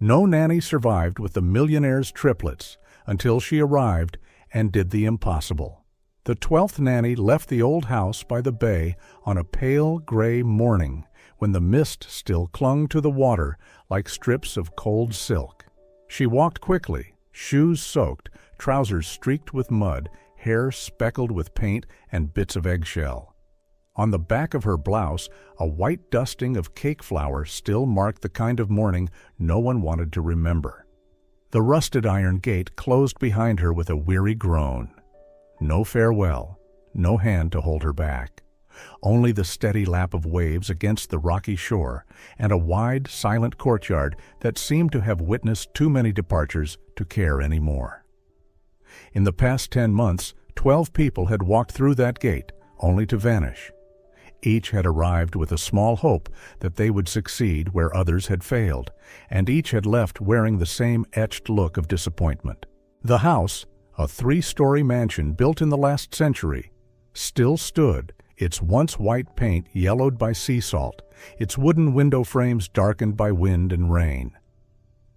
No nanny survived with the Millionaire's triplets until she arrived and did the impossible. The 12th nanny left the old house by the bay on a pale gray morning when the mist still clung to the water like strips of cold silk. She walked quickly, shoes soaked, trousers streaked with mud, hair speckled with paint and bits of eggshell. On the back of her blouse, a white dusting of cake flour still marked the kind of morning no one wanted to remember. The rusted iron gate closed behind her with a weary groan. No farewell, no hand to hold her back. Only the steady lap of waves against the rocky shore and a wide, silent courtyard that seemed to have witnessed too many departures to care any more. In the past 10 months, 12 people had walked through that gate, only to vanish. Each had arrived with a small hope that they would succeed where others had failed, and each had left wearing the same etched look of disappointment. The house, a 3-story mansion built in the last century, still stood, its once white paint yellowed by sea salt, its wooden window frames darkened by wind and rain.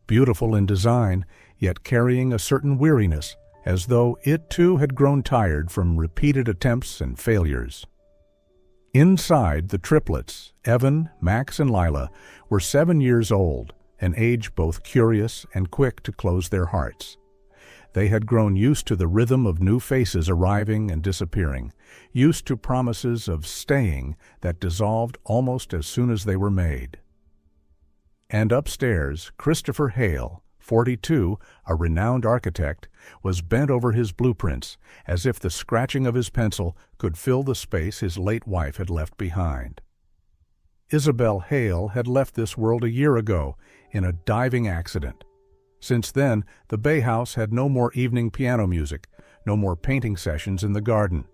Beautiful in design, yet carrying a certain weariness, as though it too had grown tired from repeated attempts and failures. Inside, the triplets, Evan, Max, and Lila, were 7 years old, an age both curious and quick to close their hearts. They had grown used to the rhythm of new faces arriving and disappearing, used to promises of staying that dissolved almost as soon as they were made. And upstairs, Christopher Hale, 42, a renowned architect, was bent over his blueprints, as if the scratching of his pencil could fill the space his late wife had left behind. Isabel Hale had left this world a year ago in a diving accident. Since then, the Bay House had no more evening piano music, no more painting sessions in the garden,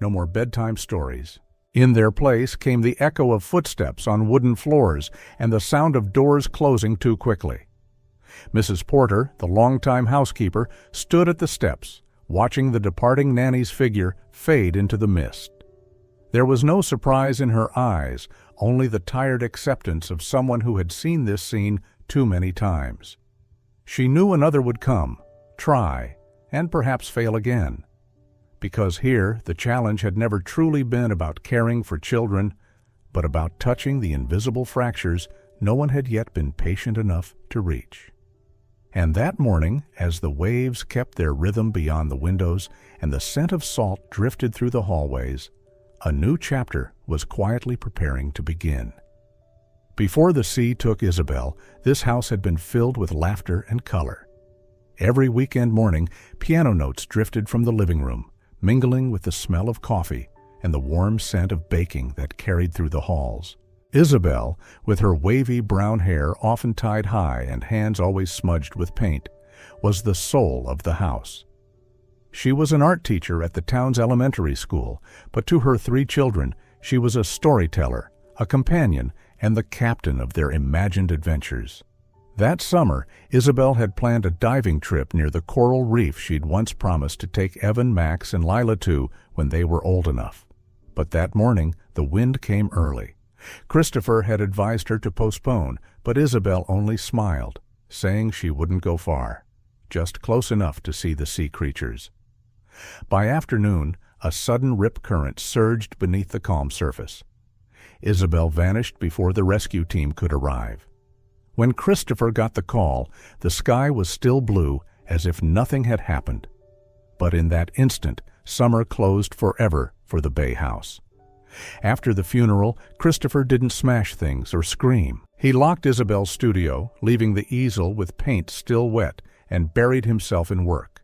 no more bedtime stories. In their place came the echo of footsteps on wooden floors and the sound of doors closing too quickly. Mrs. Porter, the longtime housekeeper, stood at the steps, watching the departing nanny's figure fade into the mist. There was no surprise in her eyes, only the tired acceptance of someone who had seen this scene too many times. She knew another would come, try, and perhaps fail again. Because here, the challenge had never truly been about caring for children, but about touching the invisible fractures no one had yet been patient enough to reach. And that morning, as the waves kept their rhythm beyond the windows and the scent of salt drifted through the hallways, a new chapter was quietly preparing to begin. Before the sea took Isabel, this house had been filled with laughter and color. Every weekend morning, piano notes drifted from the living room, mingling with the smell of coffee and the warm scent of baking that carried through the halls. Isabel, with her wavy brown hair often tied high and hands always smudged with paint, was the soul of the house. She was an art teacher at the town's elementary school, but to her 3 children, she was a storyteller, a companion, and the captain of their imagined adventures. That summer, Isabel had planned a diving trip near the coral reef she'd once promised to take Evan, Max, and Lila to when they were old enough. But that morning, the wind came early. Christopher had advised her to postpone, but Isabel only smiled, saying she wouldn't go far, just close enough to see the sea creatures. By afternoon, a sudden rip current surged beneath the calm surface. Isabel vanished before the rescue team could arrive. When Christopher got the call, the sky was still blue, as if nothing had happened. But in that instant, summer closed forever for the Bay House. After the funeral, Christopher didn't smash things or scream. He locked Isabel's studio, leaving the easel with paint still wet, and buried himself in work.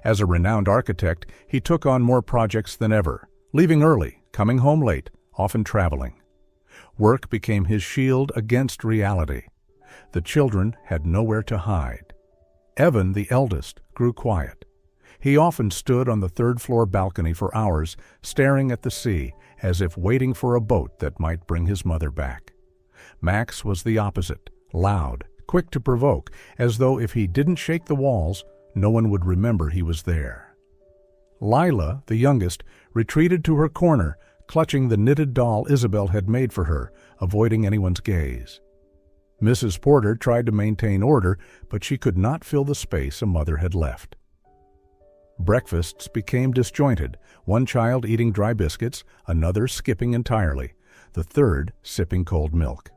As a renowned architect, he took on more projects than ever, leaving early, coming home late, often traveling. Work became his shield against reality. The children had nowhere to hide. Evan, the eldest, grew quiet. He often stood on the 3rd-floor balcony for hours, staring at the sea, as if waiting for a boat that might bring his mother back. Max was the opposite, loud, quick to provoke, as though if he didn't shake the walls, no one would remember he was there. Lila, the youngest, retreated to her corner, clutching the knitted doll Isabel had made for her, avoiding anyone's gaze. Mrs. Porter tried to maintain order, but she could not fill the space a mother had left. Breakfasts became disjointed, one child eating dry biscuits, another skipping entirely, the third sipping cold milk.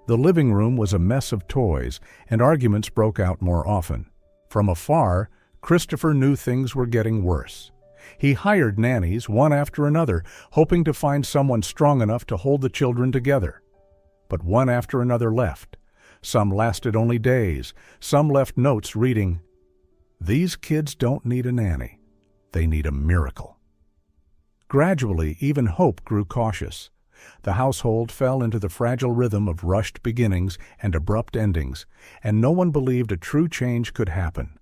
The living room was a mess of toys, and arguments broke out more often. From afar, Christopher knew things were getting worse. He hired nannies one after another, hoping to find someone strong enough to hold the children together. But one after another left. Some lasted only days. Some left notes reading, "These kids don't need a nanny. They need a miracle." Gradually, even hope grew cautious. The household fell into the fragile rhythm of rushed beginnings and abrupt endings, and no one believed a true change could happen.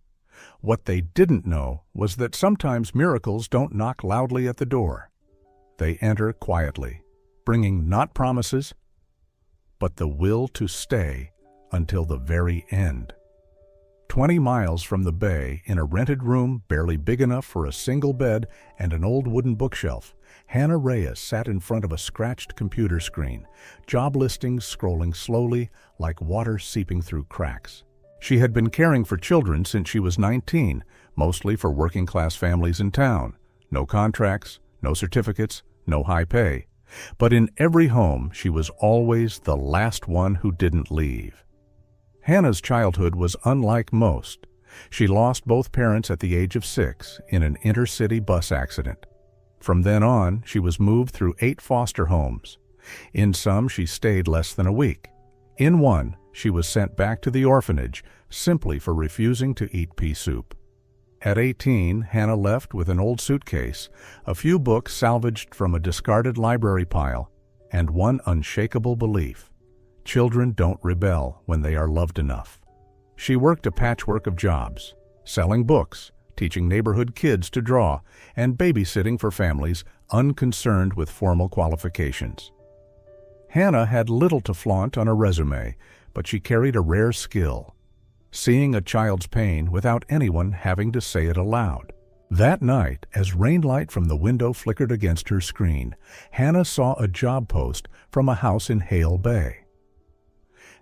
What they didn't know was that sometimes miracles don't knock loudly at the door. They enter quietly, bringing not promises, but the will to stay until the very end. 20 miles from the bay, in a rented room barely big enough for a single bed and an old wooden bookshelf, Hannah Reyes sat in front of a scratched computer screen, job listings scrolling slowly like water seeping through cracks. She had been caring for children since she was 19, mostly for working-class families in town. No contracts, no certificates, no high pay. But in every home, she was always the last one who didn't leave. Hannah's childhood was unlike most. She lost both parents at the age of 6 in an intercity bus accident. From then on, she was moved through 8 foster homes. In some, she stayed less than a week. In one, she was sent back to the orphanage simply for refusing to eat pea soup. At 18, Hannah left with an old suitcase, a few books salvaged from a discarded library pile, and one unshakable belief: children don't rebel when they are loved enough. She worked a patchwork of jobs, selling books, teaching neighborhood kids to draw, and babysitting for families unconcerned with formal qualifications. Hannah had little to flaunt on a resume, but she carried a rare skill: seeing a child's pain without anyone having to say it aloud. That night, as rainlight from the window flickered against her screen, Hannah saw a job post from a house in Hale Bay.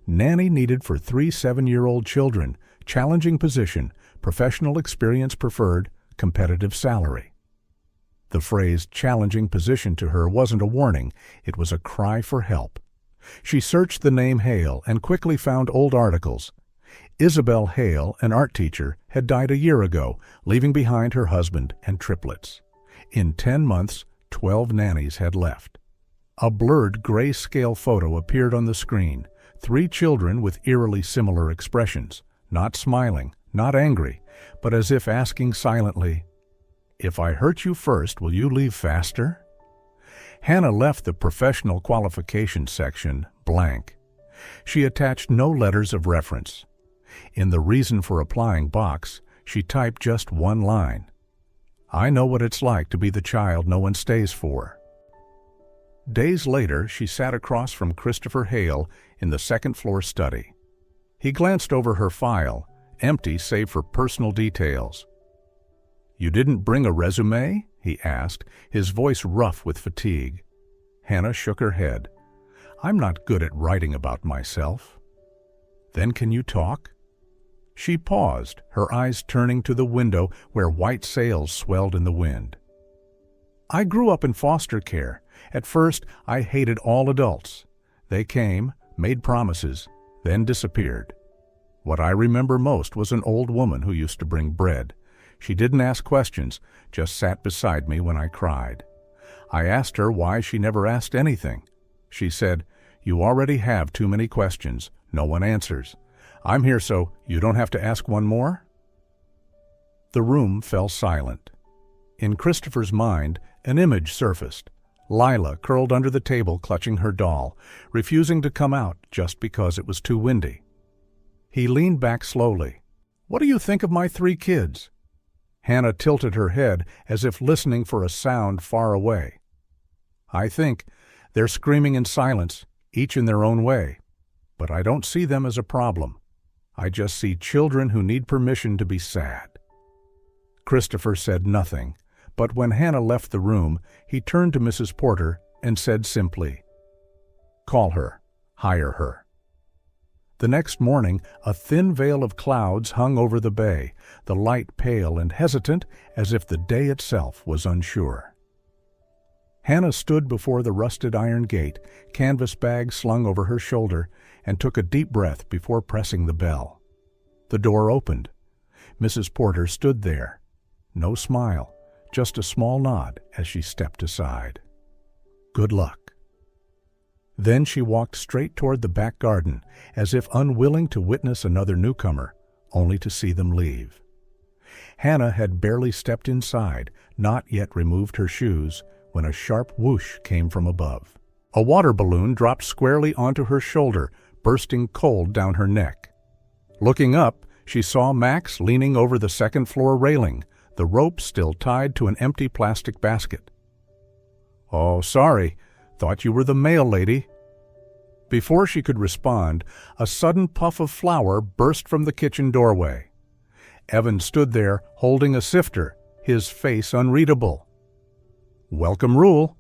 Nanny needed for 3 7-year-old children, challenging position, professional experience preferred, competitive salary. The phrase "challenging position" to her wasn't a warning, it was a cry for help. She searched the name Hale and quickly found old articles. Isabel Hale, an art teacher, had died a year ago, leaving behind her husband and triplets. In 10 months, 12 nannies had left. A blurred grayscale photo appeared on the screen, 3 children with eerily similar expressions, not smiling, not angry, but as if asking silently, "If I hurt you first, will you leave faster?" Hannah left the professional qualifications section blank. She attached no letters of reference. In the reason for applying box, she typed just one line: "I know what it's like to be the child no one stays for." Days later, she sat across from Christopher Hale in the second-floor study. He glanced over her file, empty save for personal details. "You didn't bring a resume?" he asked, his voice rough with fatigue. Hannah shook her head. "I'm not good at writing about myself." "Then can you talk?" She paused, her eyes turning to the window where white sails swelled in the wind. "I grew up in foster care. At first, I hated all adults. They came, made promises, then disappeared. What I remember most was an old woman who used to bring bread. She didn't ask questions, just sat beside me when I cried. I asked her why she never asked anything. She said, 'You already have too many questions. No one answers. I'm here so you don't have to ask one more?'" The room fell silent. In Christopher's mind, an image surfaced. Lila curled under the table clutching her doll, refusing to come out just because it was too windy. He leaned back slowly. "What do you think of my 3 kids?" Hannah tilted her head as if listening for a sound far away. "I think they're screaming in silence, each in their own way. But I don't see them as a problem. I just see children who need permission to be sad." Christopher said nothing, but when Hannah left the room, he turned to Mrs. Porter and said simply, "Call her, hire her." The next morning, a thin veil of clouds hung over the bay, the light pale and hesitant as if the day itself was unsure. Hannah stood before the rusted iron gate, canvas bag slung over her shoulder, and took a deep breath before pressing the bell. The door opened. Mrs. Porter stood there. No smile, just a small nod as she stepped aside. Good luck. Then she walked straight toward the back garden, as if unwilling to witness another newcomer, only to see them leave. Hannah had barely stepped inside, not yet removed her shoes, when a sharp whoosh came from above. A water balloon dropped squarely onto her shoulder, bursting cold down her neck. Looking up, she saw Max leaning over the second-floor railing, the rope still tied to an empty plastic basket. "Oh, sorry. Thought you were the mail lady." Before she could respond, a sudden puff of flour burst from the kitchen doorway. Evan stood there holding a sifter, his face unreadable. "Welcome, Rule."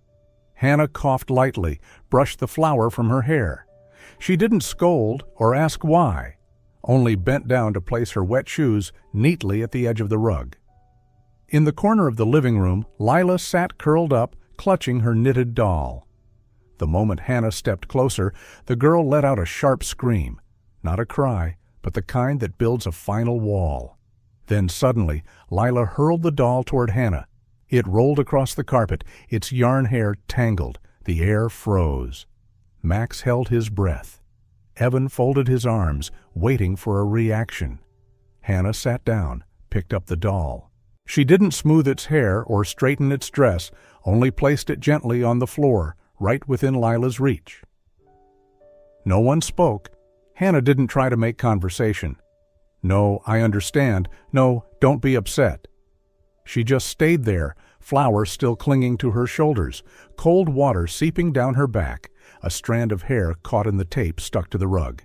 Hannah coughed lightly, brushed the flour from her hair. She didn't scold or ask why, only bent down to place her wet shoes neatly at the edge of the rug. In the corner of the living room, Lila sat curled up, clutching her knitted doll. The moment Hannah stepped closer, the girl let out a sharp scream, not a cry, but the kind that builds a final wall. Then suddenly, Lila hurled the doll toward Hannah. It rolled across the carpet, its yarn hair tangled, the air froze. Max held his breath. Evan folded his arms, waiting for a reaction. Hannah sat down, picked up the doll. She didn't smooth its hair or straighten its dress, only placed it gently on the floor, right within Lila's reach. No one spoke. Hannah didn't try to make conversation. "No, I understand. No, don't be upset." She just stayed there, flour still clinging to her shoulders, cold water seeping down her back, a strand of hair caught in the tape stuck to the rug.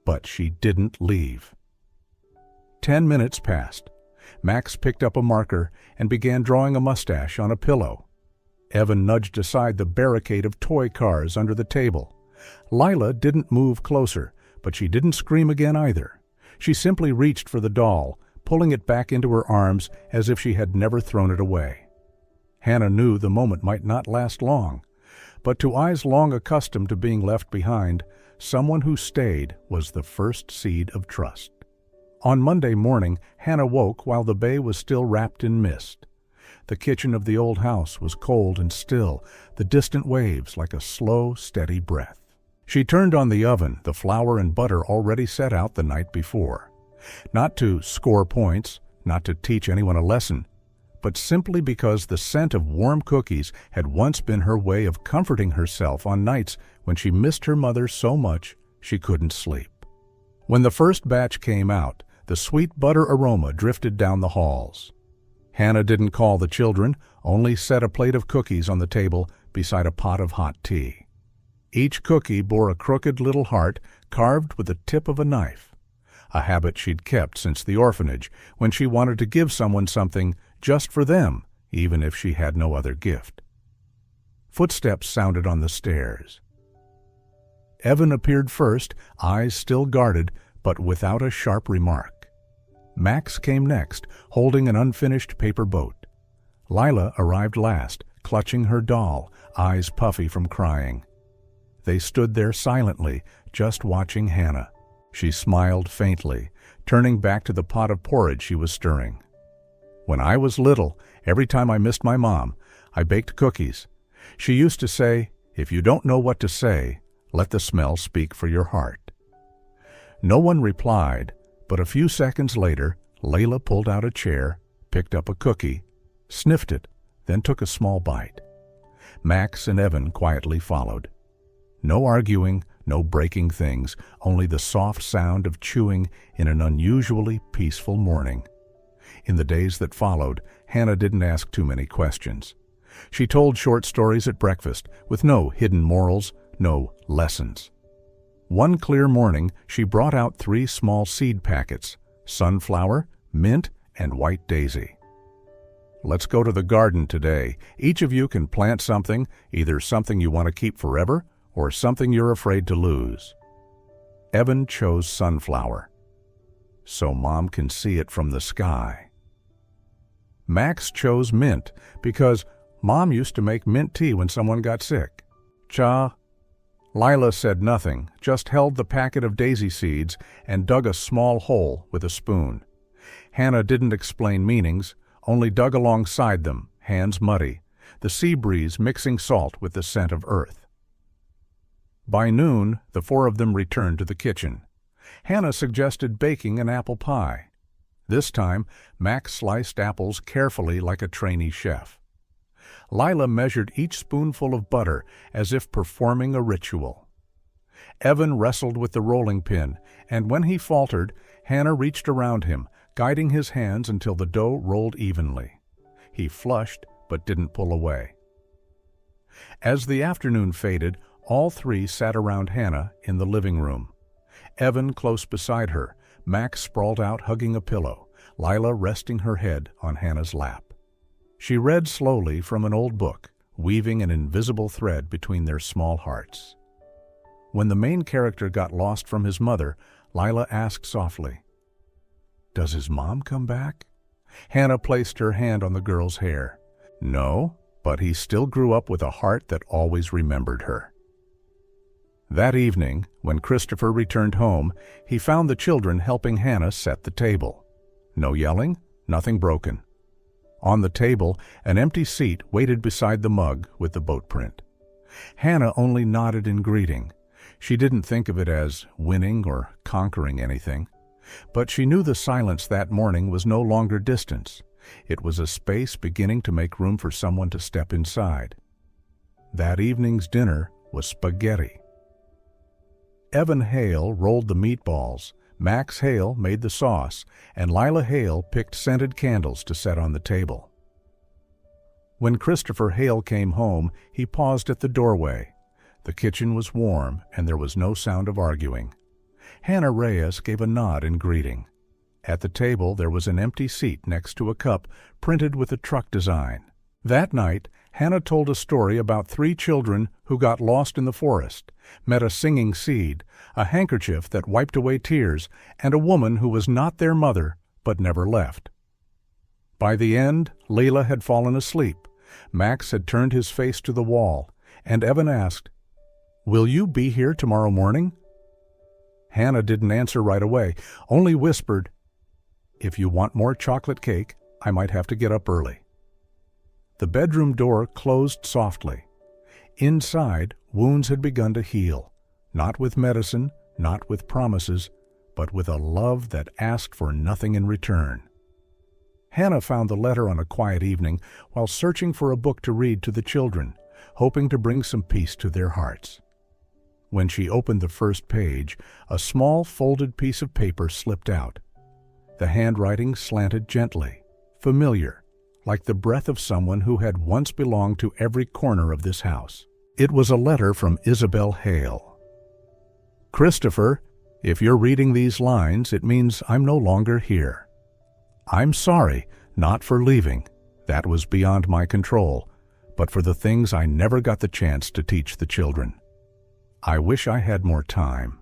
But she didn't leave. 10 minutes passed. Max picked up a marker and began drawing a mustache on a pillow. Evan nudged aside the barricade of toy cars under the table. Lila didn't move closer, but she didn't scream again either. She simply reached for the doll, pulling it back into her arms as if she had never thrown it away. Hannah knew the moment might not last long, but to eyes long accustomed to being left behind, someone who stayed was the first seed of trust. On Monday morning, Hannah woke while the bay was still wrapped in mist. The kitchen of the old house was cold and still, the distant waves like a slow, steady breath. She turned on the oven, the flour and butter already set out the night before. Not to score points, not to teach anyone a lesson, but simply because the scent of warm cookies had once been her way of comforting herself on nights when she missed her mother so much she couldn't sleep. When the first batch came out, the sweet butter aroma drifted down the halls. Hannah didn't call the children, only set a plate of cookies on the table beside a pot of hot tea. Each cookie bore a crooked little heart carved with the tip of a knife, a habit she'd kept since the orphanage when she wanted to give someone something just for them, even if she had no other gift. Footsteps sounded on the stairs. Evan appeared first, eyes still guarded, but without a sharp remark. Max came next, holding an unfinished paper boat. Lila arrived last, clutching her doll, eyes puffy from crying. They stood there silently, just watching Hannah. She smiled faintly, turning back to the pot of porridge she was stirring. "When I was little, every time I missed my mom, I baked cookies. She used to say, 'If you don't know what to say, let the smell speak for your heart.'" No one replied, but a few seconds later, Layla pulled out a chair, picked up a cookie, sniffed it, then took a small bite. Max and Evan quietly followed. No arguing, no breaking things, only the soft sound of chewing in an unusually peaceful morning. In the days that followed, Hannah didn't ask too many questions. She told short stories at breakfast, with no hidden morals, no lessons. One clear morning, she brought out 3 small seed packets, sunflower, mint, and white daisy. "Let's go to the garden today. Each of you can plant something, either something you want to keep forever or something you're afraid to lose." Evan chose sunflower, so Mom can see it from the sky. Max chose mint because Mom used to make mint tea when someone got sick. Lila said nothing, just held the packet of daisy seeds and dug a small hole with a spoon. Hannah didn't explain meanings, only dug alongside them, hands muddy, the sea breeze mixing salt with the scent of earth. By noon, the four of them returned to the kitchen. Hannah suggested baking an apple pie. This time, Max sliced apples carefully like a trainee chef. Lila measured each spoonful of butter as if performing a ritual. Evan wrestled with the rolling pin, and when he faltered, Hannah reached around him, guiding his hands until the dough rolled evenly. He flushed, but didn't pull away. As the afternoon faded, all three sat around Hannah in the living room. Evan close beside her, Max sprawled out hugging a pillow, Lila resting her head on Hannah's lap. She read slowly from an old book, weaving an invisible thread between their small hearts. When the main character got lost from his mother, Lila asked softly, "Does his mom come back?" Hannah placed her hand on the girl's hair. No, but he still grew up with a heart that always remembered her. That evening, when Christopher returned home, he found the children helping Hannah set the table. No yelling, nothing broken. On the table, an empty seat waited beside the mug with the boat print. Hannah only nodded in greeting. She didn't think of it as winning or conquering anything. But she knew the silence that morning was no longer distance. It was a space beginning to make room for someone to step inside. That evening's dinner was spaghetti. Evan Hale rolled the meatballs, Max Hale made the sauce, and Lila Hale picked scented candles to set on the table. When Christopher Hale came home, he paused at the doorway. The kitchen was warm, and there was no sound of arguing. Hannah Reyes gave a nod in greeting. At the table there was an empty seat next to a cup printed with a truck design. That night, Hannah told a story about 3 children who got lost in the forest, met a singing seed, a handkerchief that wiped away tears, and a woman who was not their mother but never left. By the end, Leila had fallen asleep. Max had turned his face to the wall, and Evan asked, "Will you be here tomorrow morning?" Hannah didn't answer right away, only whispered, "If you want more chocolate cake, I might have to get up early." The bedroom door closed softly. Inside, wounds had begun to heal, not with medicine, not with promises, but with a love that asked for nothing in return. Hannah found the letter on a quiet evening while searching for a book to read to the children, hoping to bring some peace to their hearts. When she opened the first page, a small folded piece of paper slipped out. The handwriting slanted gently, familiar, like the breath of someone who had once belonged to every corner of this house. It was a letter from Isabel Hale. "Christopher, if you're reading these lines, it means I'm no longer here. I'm sorry, not for leaving, that was beyond my control, but for the things I never got the chance to teach the children. I wish I had more time.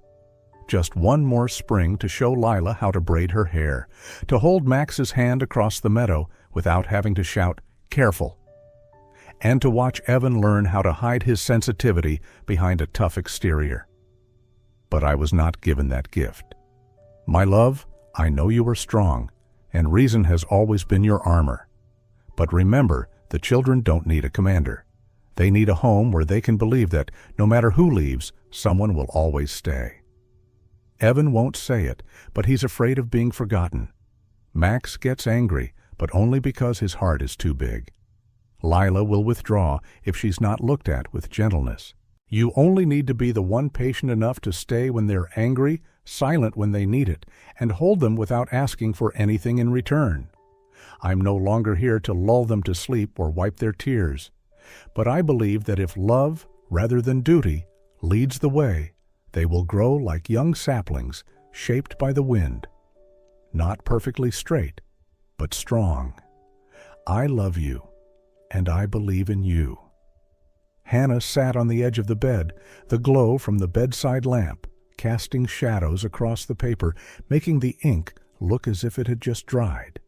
Just one more spring to show Lila how to braid her hair, to hold Max's hand across the meadow without having to shout, 'Careful,' and to watch Evan learn how to hide his sensitivity behind a tough exterior. But I was not given that gift. My love, I know you are strong, and reason has always been your armor. But remember, the children don't need a commander. They need a home where they can believe that, no matter who leaves, someone will always stay. Evan won't say it, but he's afraid of being forgotten. Max gets angry, but only because his heart is too big. Lila will withdraw if she's not looked at with gentleness. You only need to be the one patient enough to stay when they're angry, silent when they need it, and hold them without asking for anything in return. I'm no longer here to lull them to sleep or wipe their tears. But I believe that if love, rather than duty, leads the way, they will grow like young saplings shaped by the wind. Not perfectly straight, but strong. I love you, and I believe in you." Hannah sat on the edge of the bed, the glow from the bedside lamp casting shadows across the paper, making the ink look as if it had just dried.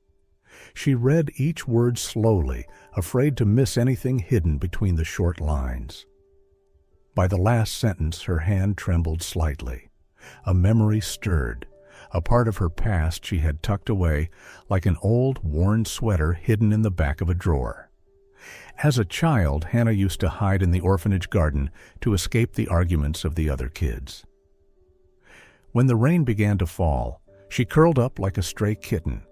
She read each word slowly, afraid to miss anything hidden between the short lines. By the last sentence, her hand trembled slightly. A memory stirred, a part of her past she had tucked away like an old, worn sweater hidden in the back of a drawer. As a child, Hannah used to hide in the orphanage garden to escape the arguments of the other kids. When the rain began to fall, she curled up like a stray kitten.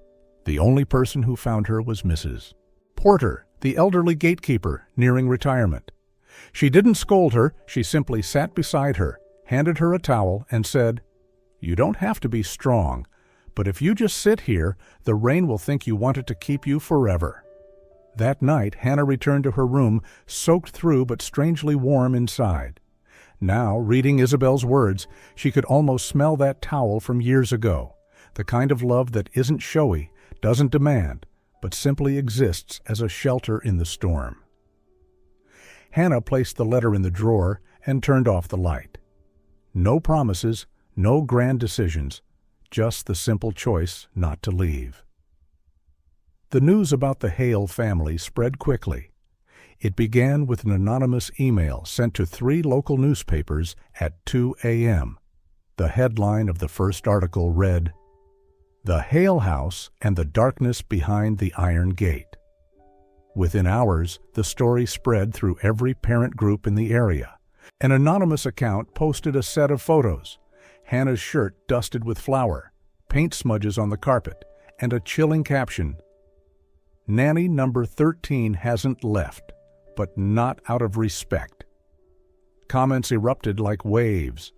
The only person who found her was Mrs. Porter, the elderly gatekeeper, nearing retirement. She didn't scold her, she simply sat beside her, handed her a towel, and said, "You don't have to be strong, but if you just sit here, the rain will think you want it to keep you forever." That night, Hannah returned to her room, soaked through but strangely warm inside. Now, reading Isabel's words, she could almost smell that towel from years ago, the kind of love that isn't showy, doesn't demand, but simply exists as a shelter in the storm. Hannah placed the letter in the drawer and turned off the light. No promises, no grand decisions, just the simple choice not to leave. The news about the Hale family spread quickly. It began with an anonymous email sent to 3 local newspapers at 2 a.m. The headline of the first article read, "The Hale House and the Darkness Behind the Iron Gate." Within hours, the story spread through every parent group in the area. An anonymous account posted a set of photos: Hannah's shirt dusted with flour, paint smudges on the carpet, and a chilling caption, "Nanny number 13 hasn't left, but not out of respect." Comments erupted like waves.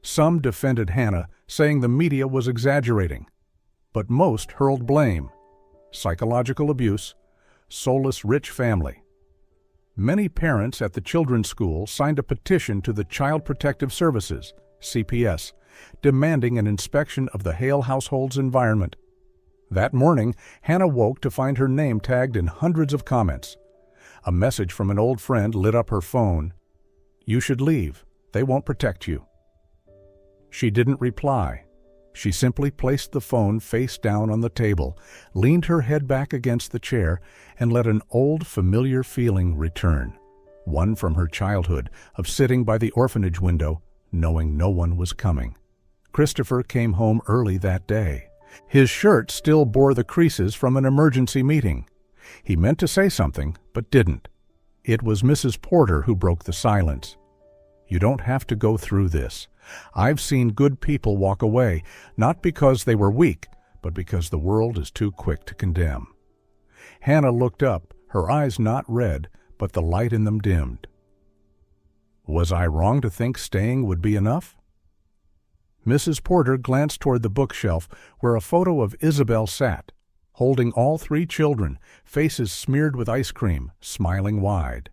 Some defended Hannah, saying the media was exaggerating, but most hurled blame. Psychological abuse, soulless rich family. Many parents at the children's school signed a petition to the Child Protective Services, CPS, demanding an inspection of the Hale household's environment. That morning, Hannah woke to find her name tagged in hundreds of comments. A message from an old friend lit up her phone. "You should leave. They won't protect you." She didn't reply. She simply placed the phone face down on the table, leaned her head back against the chair, and let an old familiar feeling return, one from her childhood of sitting by the orphanage window, knowing no one was coming. Christopher came home early that day. His shirt still bore the creases from an emergency meeting. He meant to say something, but didn't. It was Mrs. Porter who broke the silence. "You don't have to go through this. I've seen good people walk away, not because they were weak, but because the world is too quick to condemn." Hannah looked up, her eyes not red, but the light in them dimmed. "Was I wrong to think staying would be enough?" Mrs. Porter glanced toward the bookshelf where a photo of Isabel sat, holding all 3 children, faces smeared with ice cream, smiling wide.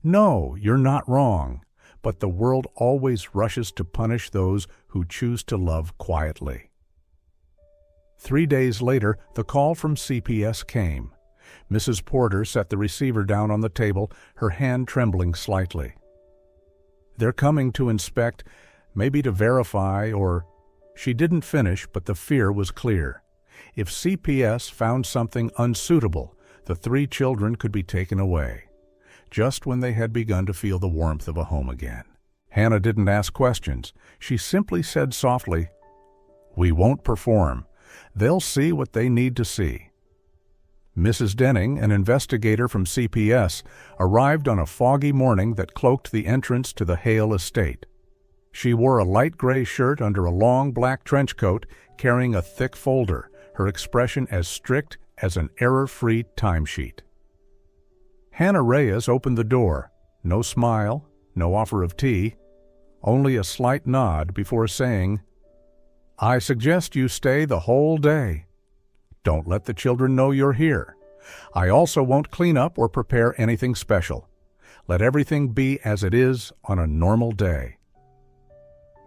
"No, you're not wrong, but the world always rushes to punish those who choose to love quietly." 3 days later, the call from CPS came. Mrs. Porter set the receiver down on the table, her hand trembling slightly. "They're coming to inspect, maybe to verify, or—" She didn't finish, but the fear was clear. If CPS found something unsuitable, the 3 children could be taken away, just when they had begun to feel the warmth of a home again. Hannah didn't ask questions. She simply said softly, "We won't perform. They'll see what they need to see." Mrs. Denning, an investigator from CPS, arrived on a foggy morning that cloaked the entrance to the Hale estate. She wore a light gray shirt under a long black trench coat, carrying a thick folder, her expression as strict as an error-free timesheet. Hannah Reyes opened the door. No smile, no offer of tea, only a slight nod before saying, "I suggest you stay the whole day. Don't let the children know you're here. I also won't clean up or prepare anything special. Let everything be as it is on a normal day."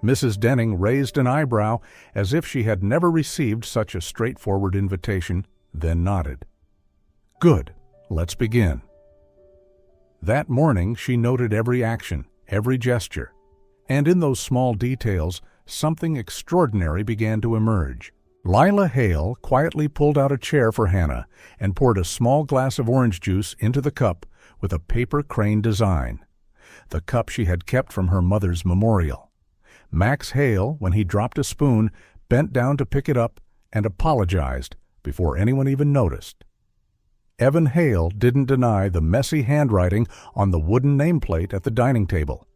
Mrs. Denning raised an eyebrow as if she had never received such a straightforward invitation, then nodded. "Good, let's begin." That morning she noted every action, every gesture. And in those small details, something extraordinary began to emerge. Lila Hale quietly pulled out a chair for Hannah and poured a small glass of orange juice into the cup with a paper crane design, the cup she had kept from her mother's memorial. Max Hale, when he dropped a spoon, bent down to pick it up and apologized before anyone even noticed. Evan Hale didn't deny the messy handwriting on the wooden nameplate at the dining table.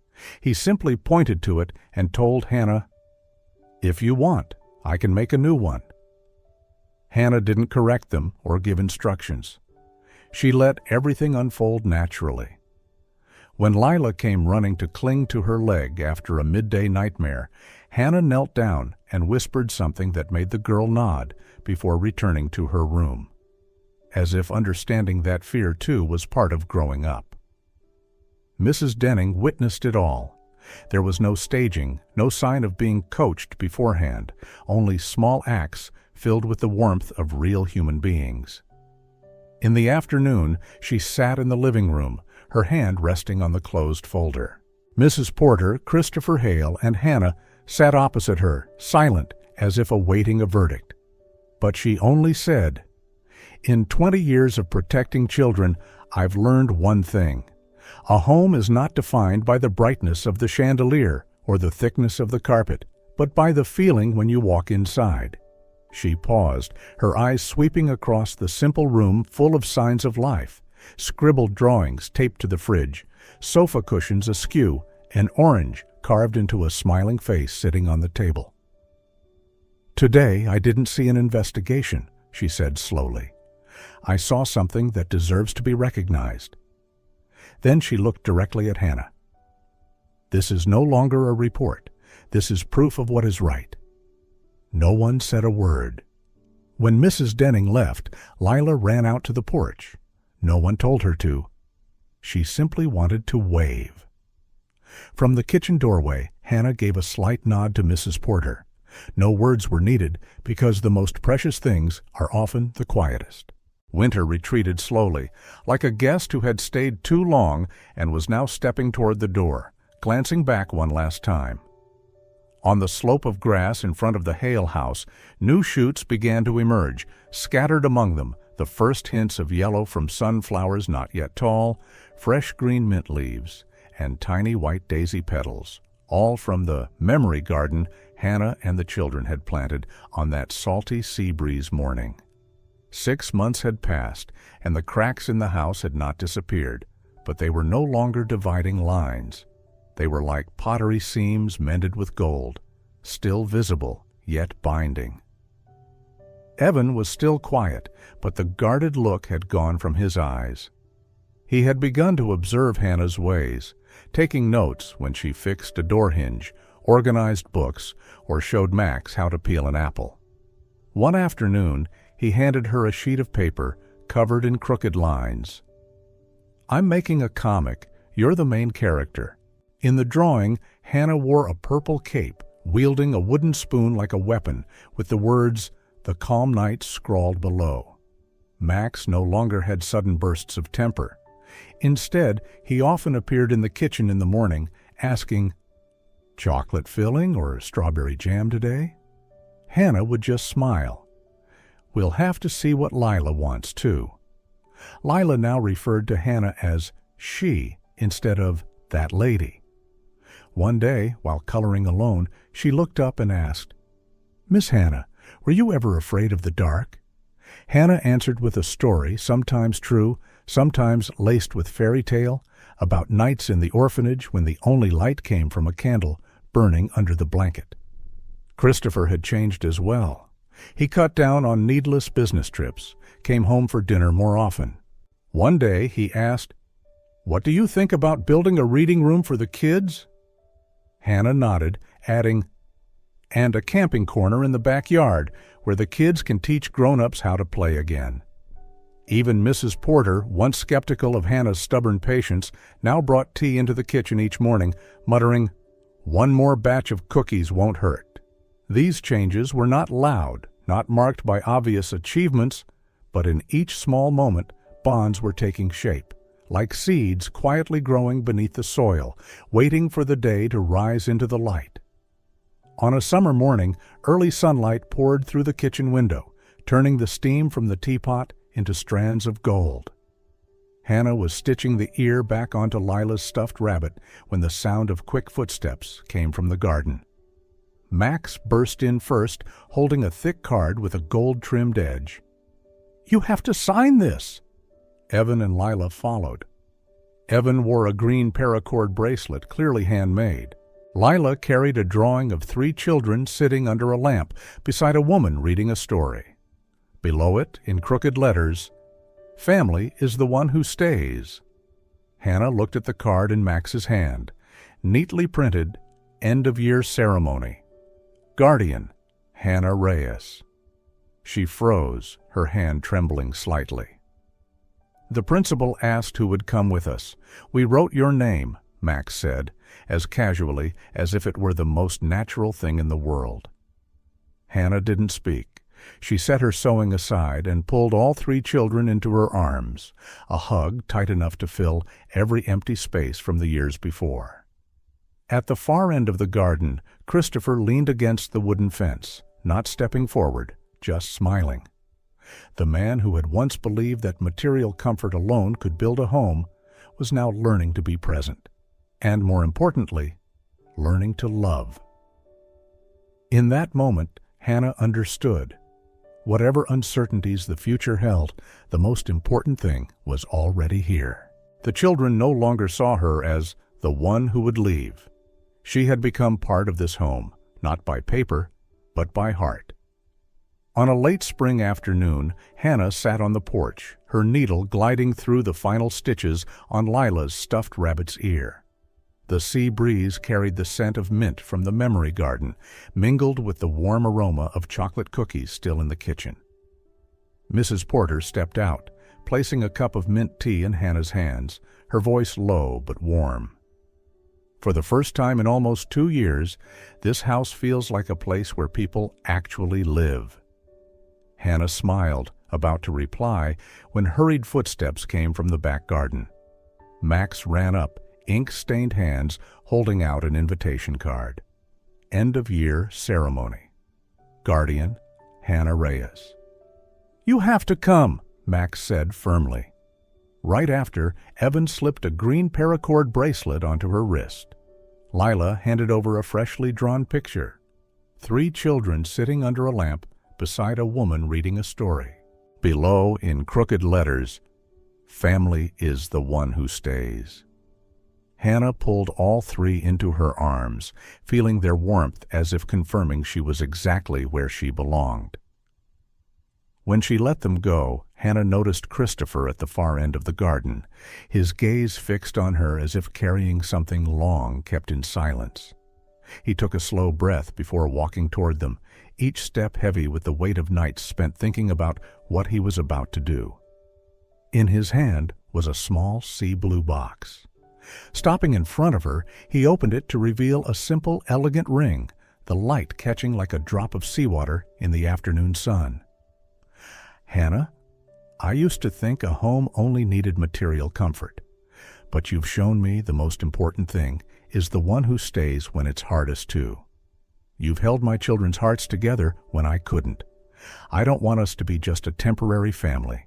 He simply pointed to it and told Hannah, "If you want, I can make a new one." Hannah didn't correct them or give instructions. She let everything unfold naturally. When Lila came running to cling to her leg after a midday nightmare, Hannah knelt down and whispered something that made the girl nod before returning to her room, as if understanding that fear too was part of growing up. Mrs. Denning witnessed it all. There was no staging, no sign of being coached beforehand, only small acts filled with the warmth of real human beings. In the afternoon, she sat in the living room, her hand resting on the closed folder. Mrs. Porter, Christopher Hale, and Hannah sat opposite her, silent, as if awaiting a verdict. But she only said, "In 20 years of protecting children, I've learned one thing. A home is not defined by the brightness of the chandelier or the thickness of the carpet, but by the feeling when you walk inside." She paused, her eyes sweeping across the simple room full of signs of life, scribbled drawings taped to the fridge, sofa cushions askew, an orange carved into a smiling face sitting on the table. "Today I didn't see an investigation," she said slowly. "I saw something that deserves to be recognized." Then she looked directly at Hannah. "This is no longer a report. This is proof of what is right." No one said a word. When Mrs. Denning left, Lila ran out to the porch. No one told her to. She simply wanted to wave. From the kitchen doorway, Hannah gave a slight nod to Mrs. Porter. No words were needed because the most precious things are often the quietest. Winter retreated slowly, like a guest who had stayed too long and was now stepping toward the door, glancing back one last time. On the slope of grass in front of the Hale house, new shoots began to emerge, scattered among them the first hints of yellow from sunflowers not yet tall, fresh green mint leaves, and tiny white daisy petals, all from the memory garden Hannah and the children had planted on that salty sea breeze morning. 6 months had passed, and the cracks in the house had not disappeared, but they were no longer dividing lines. They were like pottery seams mended with gold, still visible, yet binding. Evan was still quiet, but the guarded look had gone from his eyes. He had begun to observe Hannah's ways, taking notes when she fixed a door hinge, organized books, or showed Max how to peel an apple. One afternoon, he handed her a sheet of paper covered in crooked lines. "I'm making a comic. You're the main character." In the drawing, Hannah wore a purple cape, wielding a wooden spoon like a weapon, with the words, "The calm night," scrawled below. Max no longer had sudden bursts of temper. Instead, he often appeared in the kitchen in the morning, asking, "Chocolate filling or strawberry jam today?" Hannah would just smile. "We'll have to see what Lila wants, too." Lila now referred to Hannah as she instead of that lady. One day, while coloring alone, she looked up and asked, "Miss Hannah, were you ever afraid of the dark?" Hannah answered with a story, sometimes true, sometimes laced with fairy tale, about nights in the orphanage when the only light came from a candle burning under the blanket. Christopher had changed as well. He cut down on needless business trips, came home for dinner more often. One day he asked, "What do you think about building a reading room for the kids?" Hannah nodded, adding, "And a camping corner in the backyard where the kids can teach grown-ups how to play again." Even Mrs. Porter, once skeptical of Hannah's stubborn patience, now brought tea into the kitchen each morning, muttering, "One more batch of cookies won't hurt." These changes were not loud, not marked by obvious achievements, but in each small moment, bonds were taking shape, like seeds quietly growing beneath the soil, waiting for the day to rise into the light. On a summer morning, early sunlight poured through the kitchen window, turning the steam from the teapot into strands of gold. Hannah was stitching the ear back onto Lila's stuffed rabbit when the sound of quick footsteps came from the garden. Max burst in first, holding a thick card with a gold-trimmed edge. "You have to sign this!" Evan and Lila followed. Evan wore a green paracord bracelet, clearly handmade. Lila carried a drawing of 3 children sitting under a lamp beside a woman reading a story. Below it, in crooked letters, "Family is the one who stays." Hannah looked at the card in Max's hand. Neatly printed, "End-of-year ceremony. Guardian, Hannah Reyes." She froze, her hand trembling slightly. "The principal asked who would come with us. We wrote your name," Max said, as casually as if it were the most natural thing in the world. Hannah didn't speak. She set her sewing aside and pulled all 3 children into her arms, a hug tight enough to fill every empty space from the years before. At the far end of the garden, Christopher leaned against the wooden fence, not stepping forward, just smiling. The man who had once believed that material comfort alone could build a home was now learning to be present, and more importantly, learning to love. In that moment, Hannah understood. Whatever uncertainties the future held, the most important thing was already here. The children no longer saw her as the one who would leave. She had become part of this home, not by paper, but by heart. On a late spring afternoon, Hannah sat on the porch, her needle gliding through the final stitches on Lila's stuffed rabbit's ear. The sea breeze carried the scent of mint from the memory garden, mingled with the warm aroma of chocolate cookies still in the kitchen. Mrs. Porter stepped out, placing a cup of mint tea in Hannah's hands, her voice low but warm. "For the first time in almost 2 years, this house feels like a place where people actually live." Hannah smiled, about to reply, when hurried footsteps came from the back garden. Max ran up, ink-stained hands holding out an invitation card. "End-of-year ceremony. Guardian, Hannah Reyes." "You have to come," Max said firmly. Right after, Evan slipped a green paracord bracelet onto her wrist. Lila handed over a freshly drawn picture. 3 children sitting under a lamp beside a woman reading a story. Below, in crooked letters, "Family is the one who stays." Hannah pulled all 3 into her arms, feeling their warmth as if confirming she was exactly where she belonged. When she let them go, Hannah noticed Christopher at the far end of the garden, his gaze fixed on her as if carrying something long kept in silence. He took a slow breath before walking toward them, each step heavy with the weight of nights spent thinking about what he was about to do. In his hand was a small sea blue box. Stopping in front of her, he opened it to reveal a simple, elegant ring, the light catching like a drop of seawater in the afternoon sun. "Hannah, I used to think a home only needed material comfort, but you've shown me the most important thing is the one who stays when it's hardest too. You've held my children's hearts together when I couldn't. I don't want us to be just a temporary family.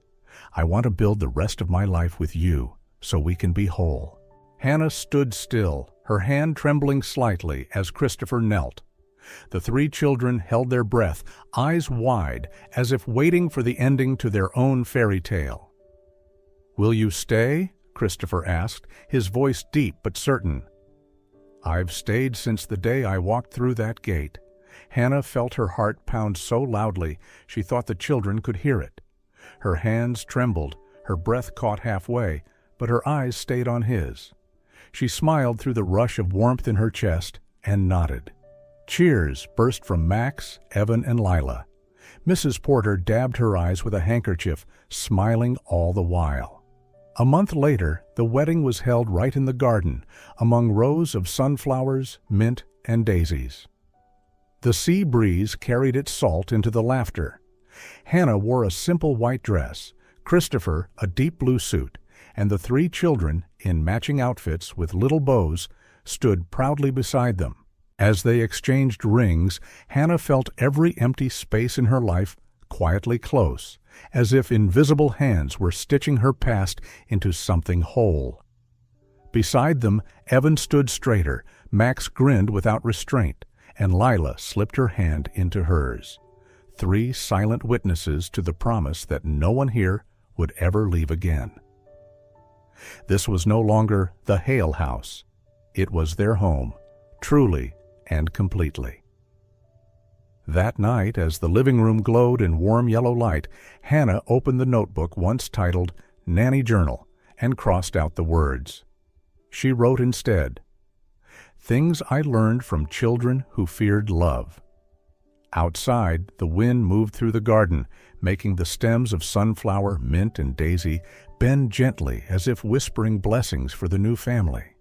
I want to build the rest of my life with you so we can be whole." Hannah stood still, her hand trembling slightly as Christopher knelt. The 3 children held their breath, eyes wide, as if waiting for the ending to their own fairy tale. "Will you stay?" Christopher asked, his voice deep but certain. "I've stayed since the day I walked through that gate." Hannah felt her heart pound so loudly she thought the children could hear it. Her hands trembled, her breath caught halfway, but her eyes stayed on his. She smiled through the rush of warmth in her chest and nodded. Cheers burst from Max, Evan, and Lila. Mrs. Porter dabbed her eyes with a handkerchief, smiling all the while. A month later, the wedding was held right in the garden, among rows of sunflowers, mint, and daisies. The sea breeze carried its salt into the laughter. Hannah wore a simple white dress, Christopher a deep blue suit, and the 3 children, in matching outfits with little bows, stood proudly beside them. As they exchanged rings, Hannah felt every empty space in her life quietly close, as if invisible hands were stitching her past into something whole. Beside them, Evan stood straighter, Max grinned without restraint, and Lila slipped her hand into hers. 3 silent witnesses to the promise that no one here would ever leave again. This was no longer the Hale house. It was their home, truly and completely. That night, as the living room glowed in warm yellow light, Hannah opened the notebook once titled Nanny Journal and crossed out the words. She wrote instead, "Things I learned from children who feared love." Outside, the wind moved through the garden, making the stems of sunflower, mint, and daisy bend gently as if whispering blessings for the new family.